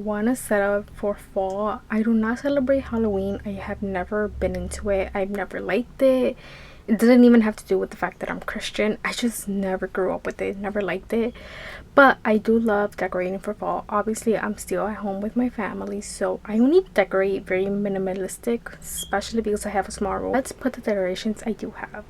want to set up for fall. I do not celebrate Halloween. I have never been into it. I've never liked it. It doesn't even have to do with the fact that I'm Christian. I just never grew up with it, never liked it. But I do love decorating for fall. Obviously, I'm still at home with my family, so I only decorate very minimalistic, especially because I have a small room. Let's put the decorations I do have.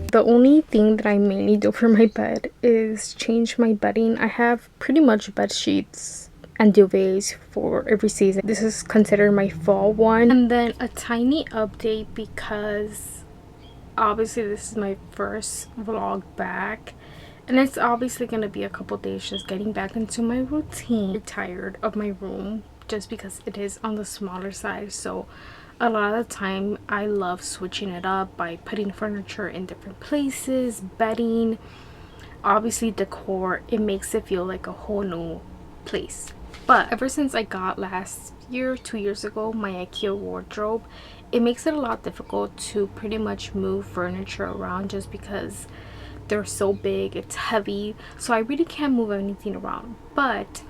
The only thing that I mainly do for my bed is change my bedding. I have pretty much bed sheets and duvets for every season. This is considered my fall one. And then a tiny update, because obviously this is my first vlog back, and it's obviously gonna be a couple days just getting back into my routine. I'm tired of my room just because it is on the smaller side, so a lot of the time I love switching it up by putting furniture in different places, bedding, obviously decor. It makes it feel like a whole new place. But ever since I got last year, 2 years ago, my IKEA wardrobe, it makes it a lot difficult to pretty much move furniture around just because they're so big, it's heavy, so I really can't move anything around. But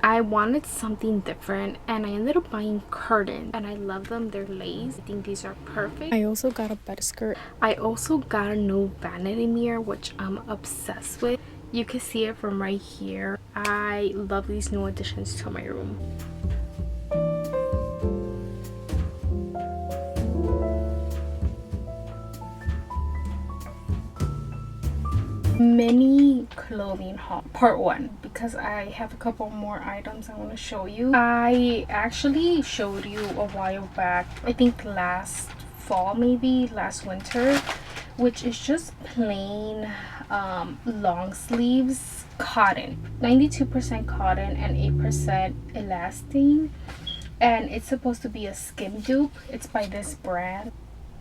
I wanted something different, and I ended up buying curtains, and I love them. They're lace. I think these are perfect. I also got a bed skirt. I also got a new vanity mirror, which I'm obsessed with. You can see it from right here. I love these new additions to my room. Mini clothing haul part 1, because I have a couple more items I want to show you. I actually showed you a while back, I think last fall, maybe last winter, which is just plain long sleeves cotton, 92% cotton and 8% elastane, and it's supposed to be a skim dupe. It's by this brand.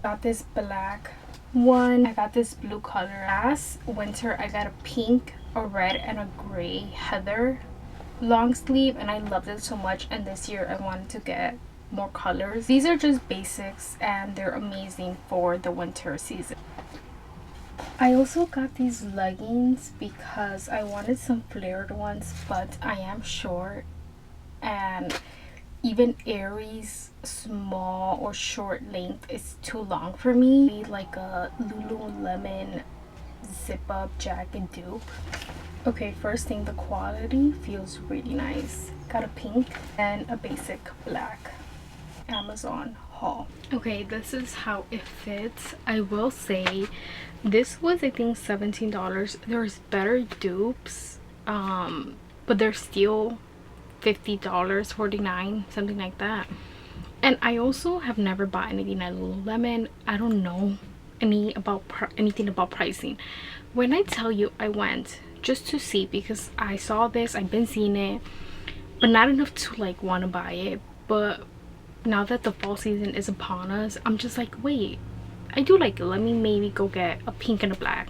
Got this black one. I got this blue color. Last winter I got a pink, a red, and a gray heather long sleeve, and I loved it so much, and this year I wanted to get more colors. These are just basics and they're amazing for the winter season. I also got these leggings because I wanted some flared ones, but I am short, and even Aries small or short length is too long for me. Like a Lululemon zip up jacket dupe. Okay, first thing, the quality feels really nice. Got a pink and a basic black Amazon haul. Okay, this is how it fits. I will say this was, I think, $17. There's better dupes, but they're still $50, $49, something like that. And I also have never bought anything at Lululemon. I don't know anything about pricing. When I tell you, I went just to see, because I saw this, I've been seeing it, but not enough to like want to buy it. But now that the fall season is upon us, I'm just like, wait, I do like it. Let me maybe go get a pink and a black.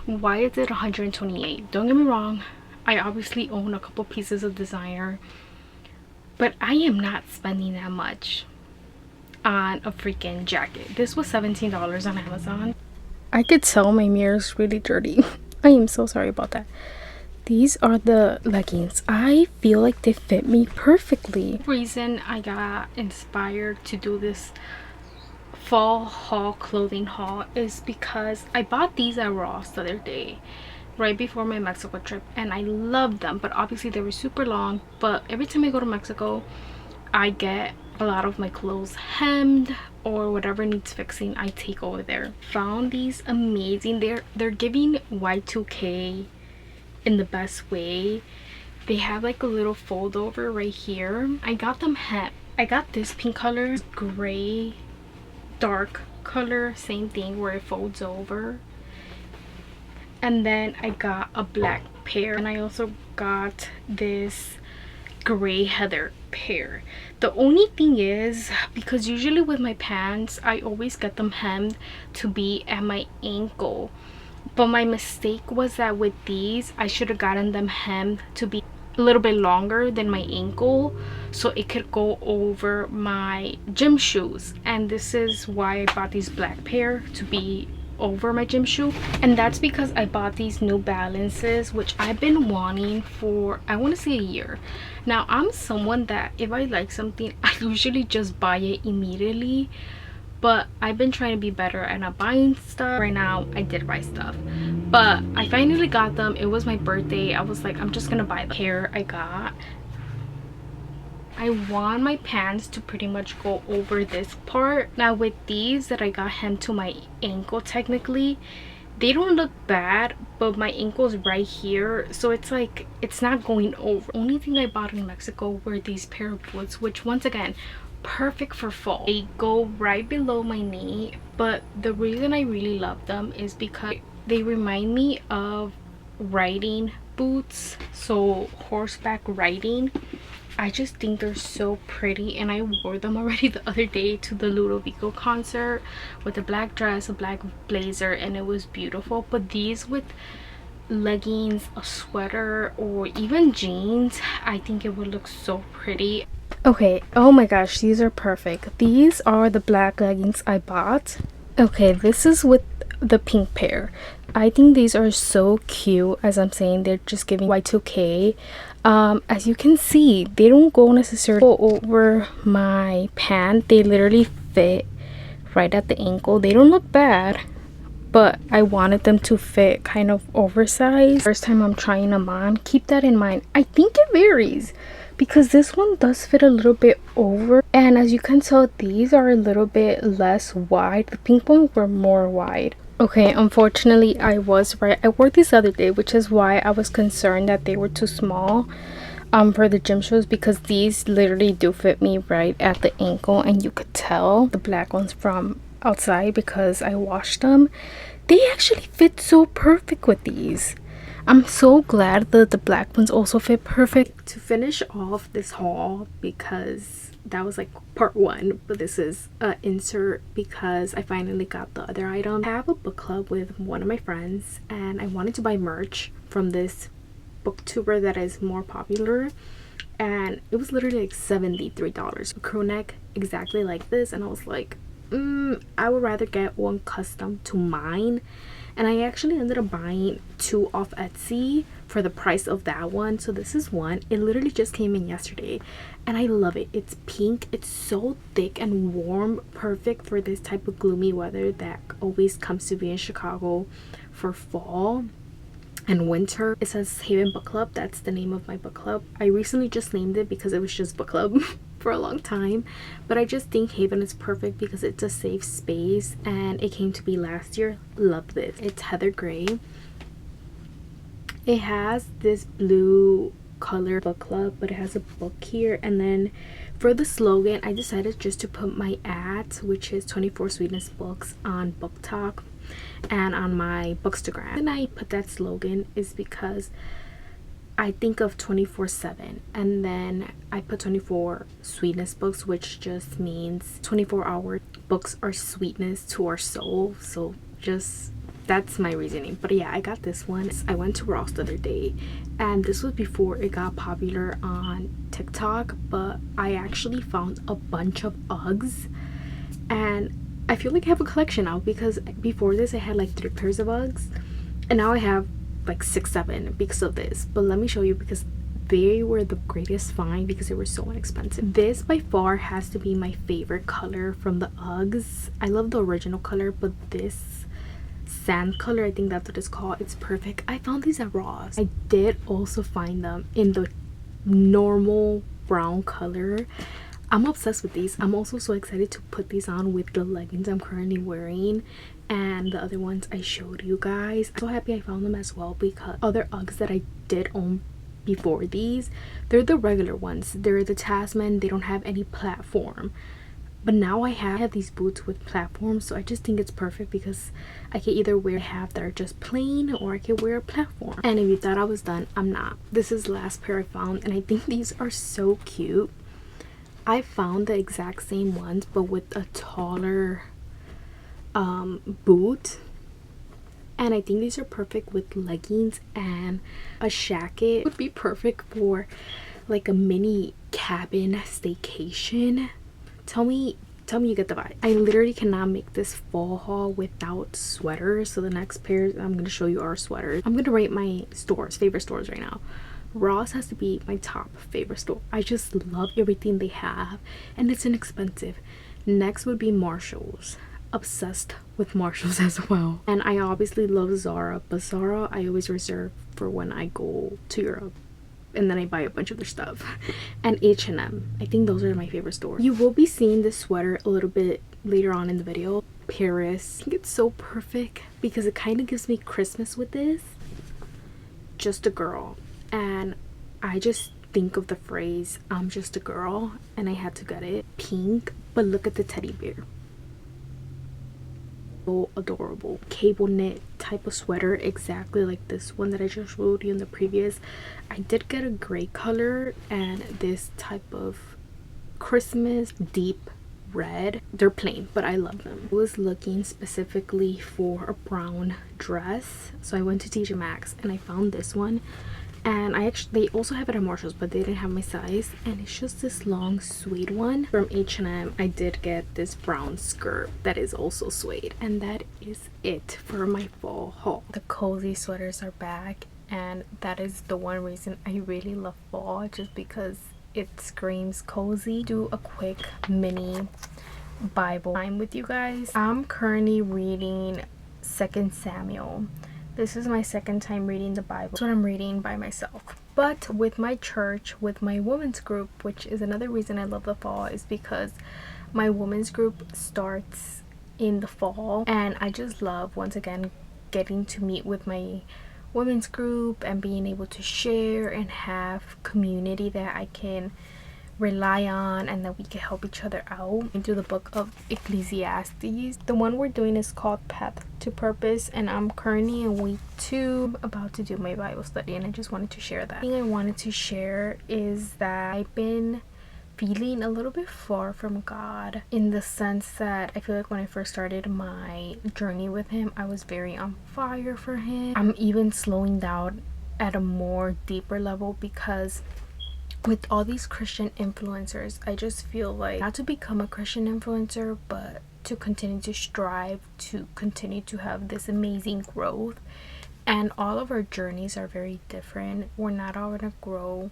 Why is it $128? Don't get me wrong, I obviously own a couple pieces of designer, but I am not spending that much on a freaking jacket. This was $17 on Amazon. I could tell my mirror is really dirty. I am so sorry about that. These are the leggings. I feel like they fit me perfectly. The reason I got inspired to do this fall haul, clothing haul, is because I bought these at Ross the other day, right before my Mexico trip, and I love them, but obviously they were super long. But every time I go to Mexico, I get a lot of my clothes hemmed or whatever needs fixing, I take over there. Found these amazing. They're giving Y2K in the best way. They have like a little fold over right here. I got them hemmed. I got this pink color, gray dark color, same thing, where it folds over. And then I got a black pair, and I also got this gray heather pair. The only thing is, because usually with my pants I always get them hemmed to be at my ankle, but my mistake was that with these I should have gotten them hemmed to be a little bit longer than my ankle so it could go over my gym shoes, and this is why I bought these black pair to be over my gym shoe. And that's because I bought these New Balances, which I've been wanting for, I want to say, a year now. I'm someone that if I like something I usually just buy it immediately, but I've been trying to be better at not buying stuff. Right now I did buy stuff, but I finally got them. It was my birthday. I was like, I'm just gonna buy the pair I got. I want my pants to pretty much go over this part. Now with these that I got hemmed to my ankle, technically they don't look bad, but my ankle's right here, so it's like it's not going over. Only thing I bought in Mexico were these pair of boots, which once again, perfect for fall. They go right below my knee, but the reason I really love them is because they remind me of riding boots, so horseback riding. I just think they're so pretty, and I wore them already the other day to the Ludovico concert with a black dress, a black blazer, and it was beautiful. But these with leggings, a sweater, or even jeans, I think it would look so pretty. Okay, oh my gosh, these are perfect. These are the black leggings I bought. Okay, this is with the pink pair. I think these are so cute. As I'm saying, they're just giving Y2K. As you can see, they don't go necessarily over my pant. They literally fit right at the ankle. They don't look bad, but I wanted them to fit kind of oversized. First time I'm trying them on, keep that in mind. I think it varies, because this one does fit a little bit over, and as you can tell, these are a little bit less wide. The pink ones were more wide. Okay, unfortunately I was right. I wore these the other day, which is why I was concerned that they were too small for the gym shoes, because these literally do fit me right at the ankle, and you could tell the black ones from outside because I washed them. They actually fit so perfect with these. I'm so glad that the black ones also fit perfect. To finish off this haul, because that was like part one, but this is an insert because I finally got the other item. I have a book club with one of my friends, and I wanted to buy merch from this booktuber that is more popular, and it was literally like $73. A crew neck exactly like this, and I was like, I would rather get one custom to mine. And I actually ended up buying two off Etsy for the price of that one. So this is one. It literally just came in yesterday, and I love it. It's pink. It's so thick and warm, perfect for this type of gloomy weather that always comes to be in Chicago for fall and winter. It says Haven Book Club. That's the name of my book club. I recently just named it because it was just book club for a long time, but I just think Haven is perfect because it's a safe space, and it came to be last year. Love this. It's heather gray. It has this blue color book club, but it has a book here, and then for the slogan I decided just to put my ads, which is 24 Sweetness Books, on Booktok and on my Bookstagram. And I put that slogan is because I think of 24/7, and then I put 24 Sweetness Books, which just means 24-hour books are sweetness to our soul. So just that's my reasoning. But yeah, I got this one. I went to Ross the other day, and this was before it got popular on TikTok, but I actually found a bunch of Uggs, and I feel like I have a collection now, because before this I had like 3 pairs of Uggs, and now I have like 6-7 because of this. But let me show you, because they were the greatest find because they were so inexpensive. This by far has to be my favorite color from the Uggs. I love the original color, but this sand color, I think that's what it's called, it's perfect. I found these at Ross. I did also find them in the normal brown color. I'm obsessed with these. I'm also so excited to put these on with the leggings I'm currently wearing and the other ones I showed you guys. I'm so happy I found them as well, because other Uggs that I did own before these, they're the regular ones. They're the Tasman. They don't have any platform. But now I have these boots with platforms, so I just think it's perfect because I can either wear half that are just plain, or I can wear a platform. And if you thought I was done, I'm not. This is the last pair I found, and I think these are so cute. I found the exact same ones but with a taller boot, and I think these are perfect with leggings and a jacket. Would be perfect for like a mini cabin staycation. Tell me you get the vibe. I literally cannot make this fall haul without sweaters, so the next pair I'm going to show you are sweaters. I'm going to rate my favorite stores right now. Ross has to be my top favorite store. I just love everything they have, and it's inexpensive. Next would be Marshalls. Obsessed with Marshalls as well. And I obviously love Zara, but Zara I always reserve for when I go to Europe, and then I buy a bunch of their stuff. And H&M, I think those are my favorite stores. You will be seeing this sweater a little bit later on in the video. Paris, I think it's so perfect because it kind of gives me Christmas with this. Just a girl. And I just think of the phrase I'm just a girl, and I had to get it. Pink, but look at the teddy bear. So adorable. Cable knit type of sweater, exactly like this one that I just showed you in the previous. I did get a gray color and this type of Christmas deep red. They're plain, but I love them. I was looking specifically for a brown dress, so I went to TJ Maxx and I found this one. And they also have it at Marshalls, but they didn't have my size, and it's just this long suede one. From H&M I did get this brown skirt that is also suede, and that is it for my fall haul. The cozy sweaters are back, and that is the one reason I really love fall, just because it screams cozy. Do a quick mini Bible time with you guys. I'm currently reading 2 Samuel. This is my second time reading the Bible. That's what I'm reading by myself. But with my church, with my women's group, which is another reason I love the fall, is because my women's group starts in the fall. And I just love, once again, getting to meet with my women's group and being able to share and have community that I can rely on, and that we can help each other out. Into the book of Ecclesiastes. The one we're doing is called Path to Purpose, and I'm currently in week 2, about to do my Bible study, and I just wanted to share that. The thing I wanted to share is that I've been feeling a little bit far from God, in the sense that I feel like when I first started my journey with him, I was very on fire for him. I'm even slowing down at a more deeper level, because with all these Christian influencers, I just feel like not to become a Christian influencer, but to continue to strive to continue to have this amazing growth. And all of our journeys are very different. We're not all gonna grow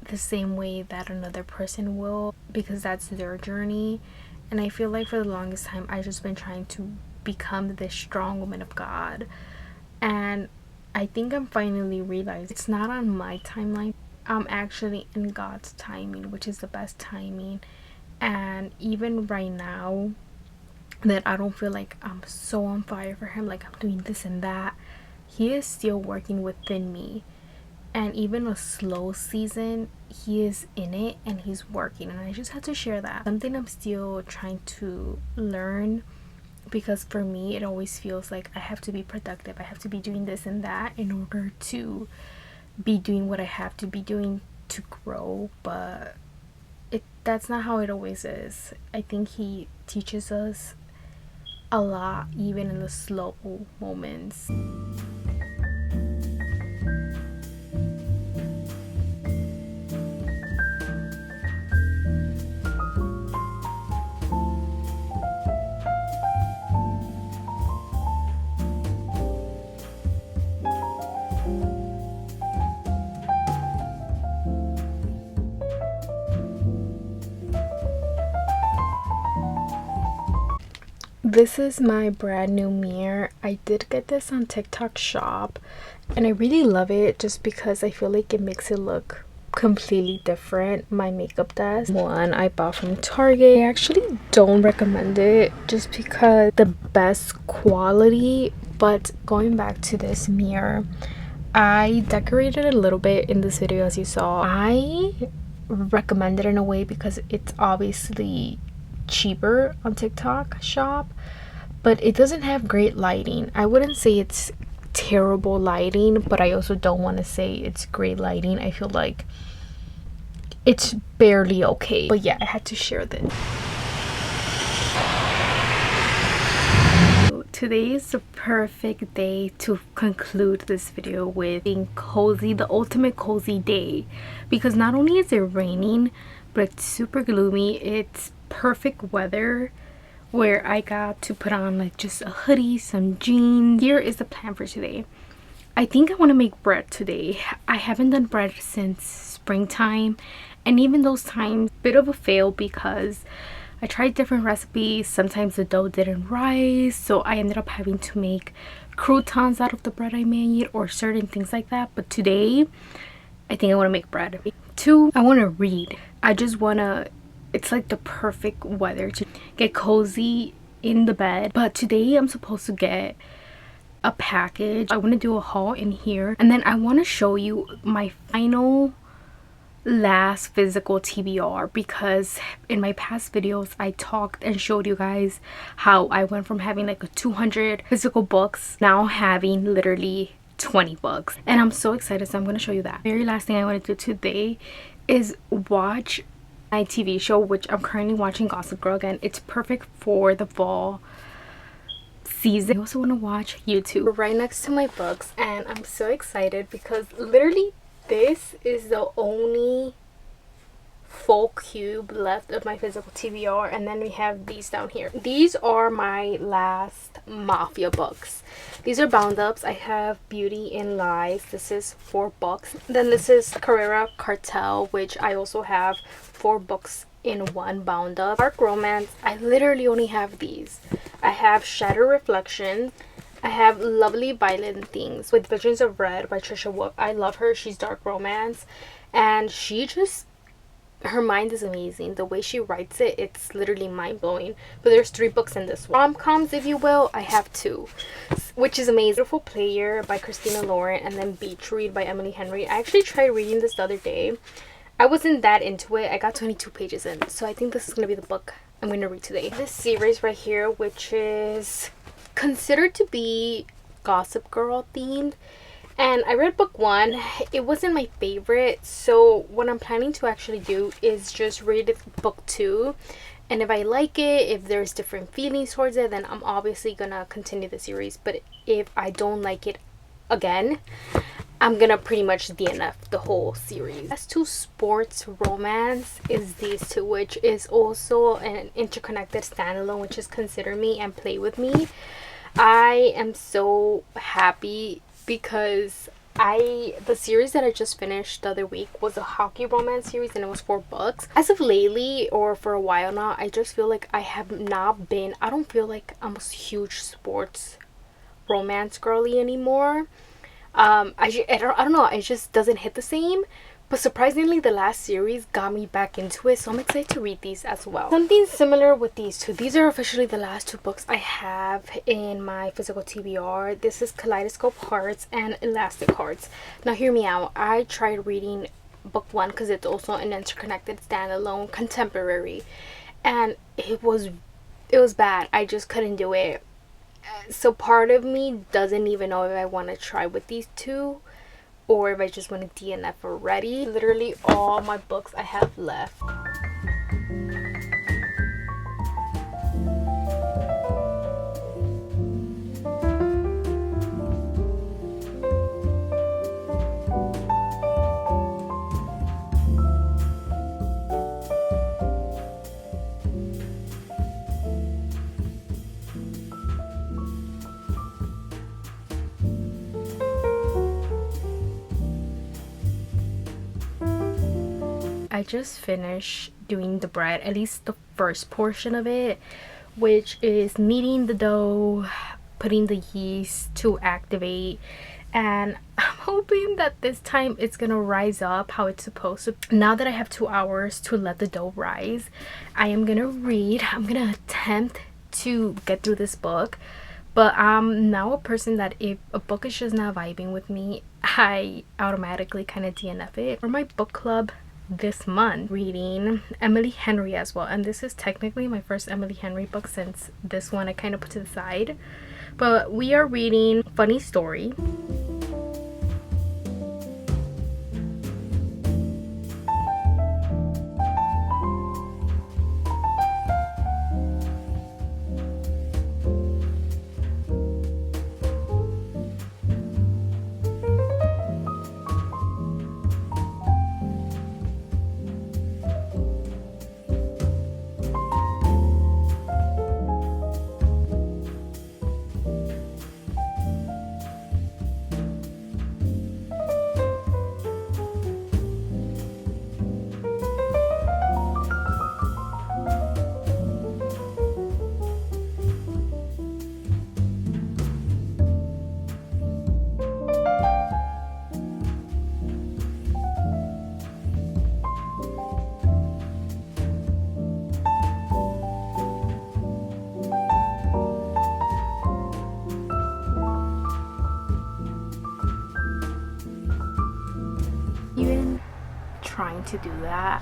the same way that another person will, because that's their journey. And I feel like for the longest time I've just been trying to become this strong woman of God, and I think I'm finally realizing it's not on my timeline. I'm actually in God's timing, which is the best timing. And even right now that I don't feel like I'm so on fire for him, like I'm doing this and that, he is still working within me. And even a slow season, he is in it and he's working, and I just had to share that. Something I'm still trying to learn, because for me it always feels like I have to be productive, I have to be doing this and that in order to be doing what I have to be doing to grow. But that's not how it always is. I think he teaches us a lot, even in the slow moments. This is my brand new mirror. I did get this on TikTok shop, and I really love it just because I feel like it makes it look completely different. My makeup does. One I bought from Target. I actually don't recommend it just because the best quality. But going back to this mirror, I decorated a little bit in this video, as you saw. I recommend it in a way because it's obviously cheaper on TikTok shop, but it doesn't have great lighting. I wouldn't say it's terrible lighting, but I also don't want to say it's great lighting. I feel like it's barely okay. But yeah, I had to share this. Today is the perfect day to conclude this video with being cozy, the ultimate cozy day, because not only is it raining, but it's super gloomy. It's perfect weather where I got to put on like just a hoodie, some jeans. Here is the plan for today. I think I want to make bread today. I haven't done bread since springtime, and even those times, bit of a fail because I tried different recipes. Sometimes the dough didn't rise, so I ended up having to make croutons out of the bread I made or certain things like that. But today, I think I want to make bread. 2, I want to read. I just want to, it's like the perfect weather to get cozy in the bed. But today I'm supposed to get a package. I want to do a haul in here, and then I want to show you my final last physical TBR, because in my past videos I talked and showed you guys how I went from having like 200 physical books now having literally 20 books, and I'm so excited. So I'm going to show you that. Very last thing I want to do today is watch my TV show, which I'm currently watching Gossip Girl again. It's perfect for the fall season. I also want to watch YouTube. We're right next to my books, and I'm so excited because literally this is the only full cube left of my physical TBR, and then we have these down here. These are my last Mafia books. These are bound ups. I have Beauty and Lies. This is 4 books. Then this is Carrera Cartel, which I also have 4 books in one bound up. Dark Romance, I literally only have these. I have Shadow Reflection. I have Lovely Violent Things with Visions of Red by Trisha Wolfe. I love her. She's dark romance, and she just, her mind is amazing. The way she writes it, it's literally mind-blowing. But there's 3 books in this one. Rom-coms, if you will, I have 2, which is amazing. Beautiful Player by Christina Lauren, and then Beach Read by Emily Henry. I actually tried reading this the other day. I wasn't that into it. I got 22 pages in, so I think this is going to be the book I'm going to read today. This series right here, which is considered to be Gossip Girl themed, and I read book 1. It wasn't my favorite, so what I'm planning to actually do is just read book 2, and if I like it, if there's different feelings towards it, then I'm obviously gonna continue the series. But if I don't like it again, I'm gonna pretty much DNF the whole series. As to sports romance is these 2, which is also an interconnected standalone, which is Consider Me and Play With Me. I am so happy because the series that I just finished the other week was a hockey romance series, and it was 4 books. As of lately, or for a while now, I just feel like I have not been, I don't feel like I'm a huge sports romance girly anymore. I don't know, it just doesn't hit the same. But surprisingly, the last series got me back into it, so I'm excited to read these as well. Something similar with these 2. These are officially the last 2 books I have in my physical TBR. This is Kaleidoscope Hearts and Elastic Hearts. Now hear me out. I tried reading book 1 because it's also an interconnected standalone contemporary, and it was bad. I just couldn't do it. So part of me doesn't even know if I want to try with these 2 or if I just want to DNF already. Literally all my books I have left. I just finished doing the bread, at least the first portion of it, which is kneading the dough, putting the yeast to activate, and I'm hoping that this time it's gonna rise up how it's supposed to. Now that I have 2 hours to let the dough rise, I am gonna read. I'm gonna attempt to get through this book, but I'm now a person that if a book is just not vibing with me, I automatically kind of DNF it. For my book club this month reading Emily Henry as well, and this is technically my first Emily Henry book, since this one I kind of put to the side. But we are reading Funny Story. Even trying to do that,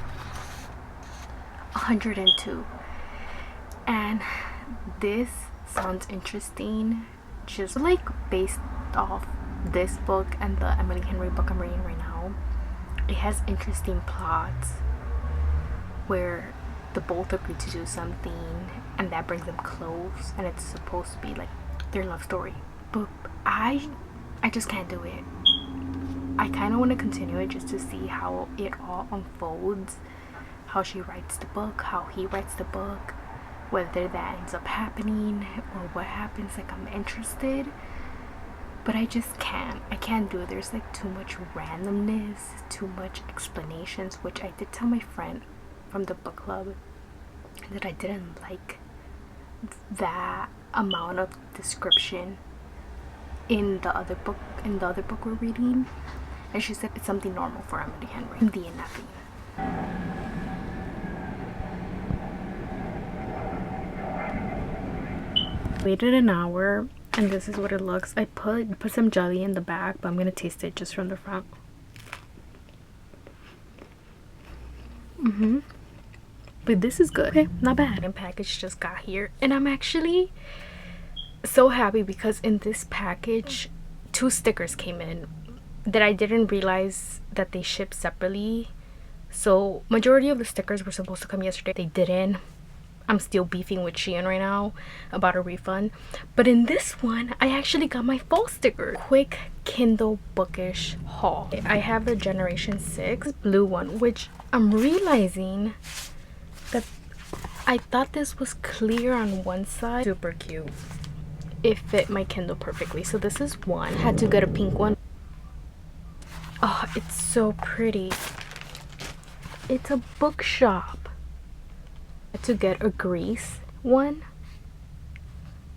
102. And this sounds interesting, just like based off this book and the Emily Henry book I'm reading right now. It has interesting plots where the both agree to do something and that brings them close, and it's supposed to be like their love story. But I just can't do it. I kind of want to continue it just to see how it all unfolds, how she writes the book, how he writes the book, whether that ends up happening or what happens. Like, I'm interested, but I just can't do it. There's like too much randomness, too much explanations, which I did tell my friend from the book club that I didn't like that amount of description in the other book we're reading, and she said it's something normal for Emily Henry. The nothing. Waited an hour, and this is what it looks. I put some jelly in the back, but I'm gonna taste it just from the front. But this is good. Okay, not bad. And package just got here, and I'm actually so happy because in this package 2 stickers came in that I didn't realize that they ship separately. So majority of the stickers were supposed to come yesterday. They didn't. I'm still beefing with Shein right now about a refund. But in this one, I actually got my fall sticker. Quick Kindle bookish haul. I have the Generation 6 blue one, which I'm realizing that I thought this was clear on one side. Super cute. It fit my Kindle perfectly. So this is one. Had to get a pink one. Oh, it's so pretty. It's a bookshop. I had to get a Greece one.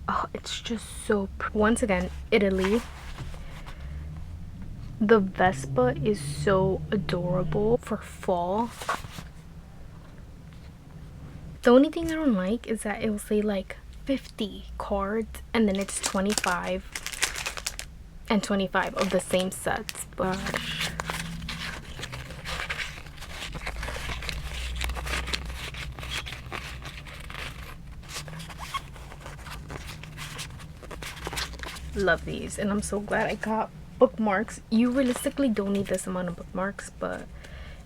Oh, it's just so pretty. Once again, Italy. The Vespa is so adorable for fall. The only thing I don't like is that it will say like 50 cards and then it's 25 and 25 of the same sets. Gosh. Love these, and I'm so glad I got bookmarks. You realistically don't need this amount of bookmarks, but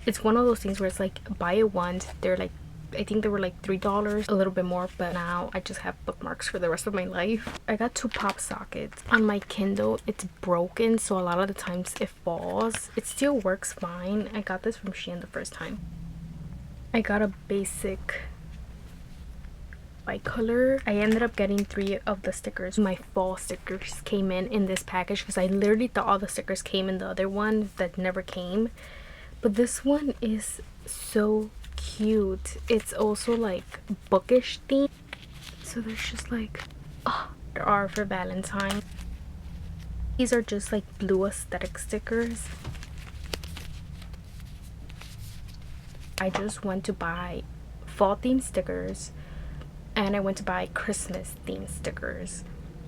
it's one of those things where it's like buy it once. They're like, I think they were like $3, a little bit more, but now I just have bookmarks for the rest of my life. I got 2 pop sockets. On my Kindle, it's broken, so a lot of the times it falls. It still works fine. I got this from Shein the first time. I got a basic color. I ended up getting 3 of the stickers. My fall stickers came in this package because I literally thought all the stickers came in the other one that never came. But this one is so cute. It's also like bookish theme. So there's just like, oh, there are for Valentine. These are just like blue aesthetic stickers. I just went to buy fall themed stickers and I went to buy Christmas themed stickers,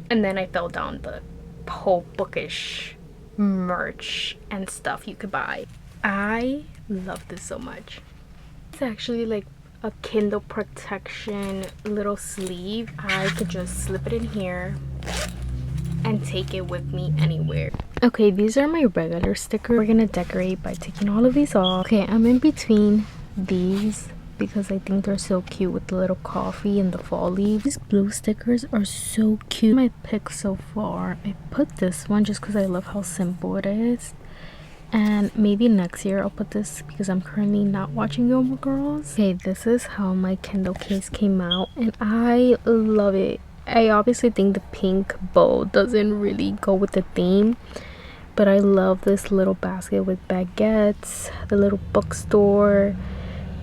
and then I fell down the whole bookish merch and stuff you could buy. I love this so much. It's actually like a Kindle protection little sleeve. I could just slip it in here and take it with me anywhere. Okay, these are my regular stickers. We're gonna decorate by taking all of these off. Okay, I'm in between these because I think they're so cute with the little coffee and the fall leaves. These blue stickers are so cute. My pick so far, I put this one just because I love how simple it is. And maybe next year I'll put this because I'm currently not watching Gilmore Girls. Okay, this is how my Kindle case came out and I love it. I obviously think the pink bow doesn't really go with the theme, but I love this little basket with baguettes, the little bookstore,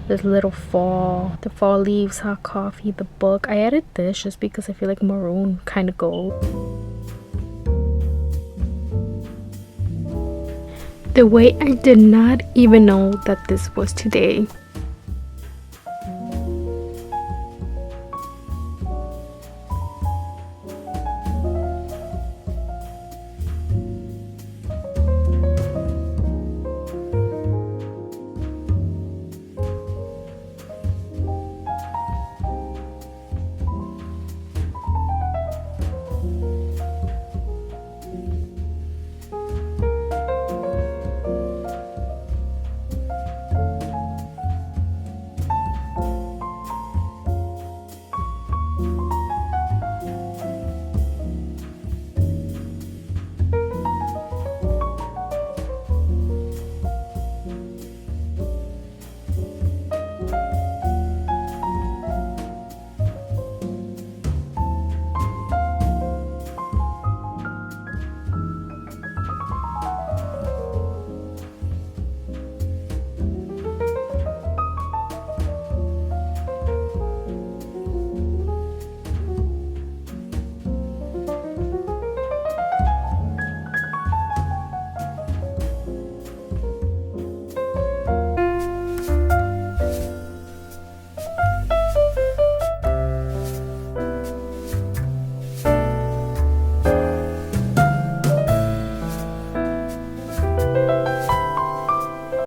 this little the fall leaves, hot coffee, the book. I added this just because I feel like maroon kind of gold. The way I did not even know that this was today.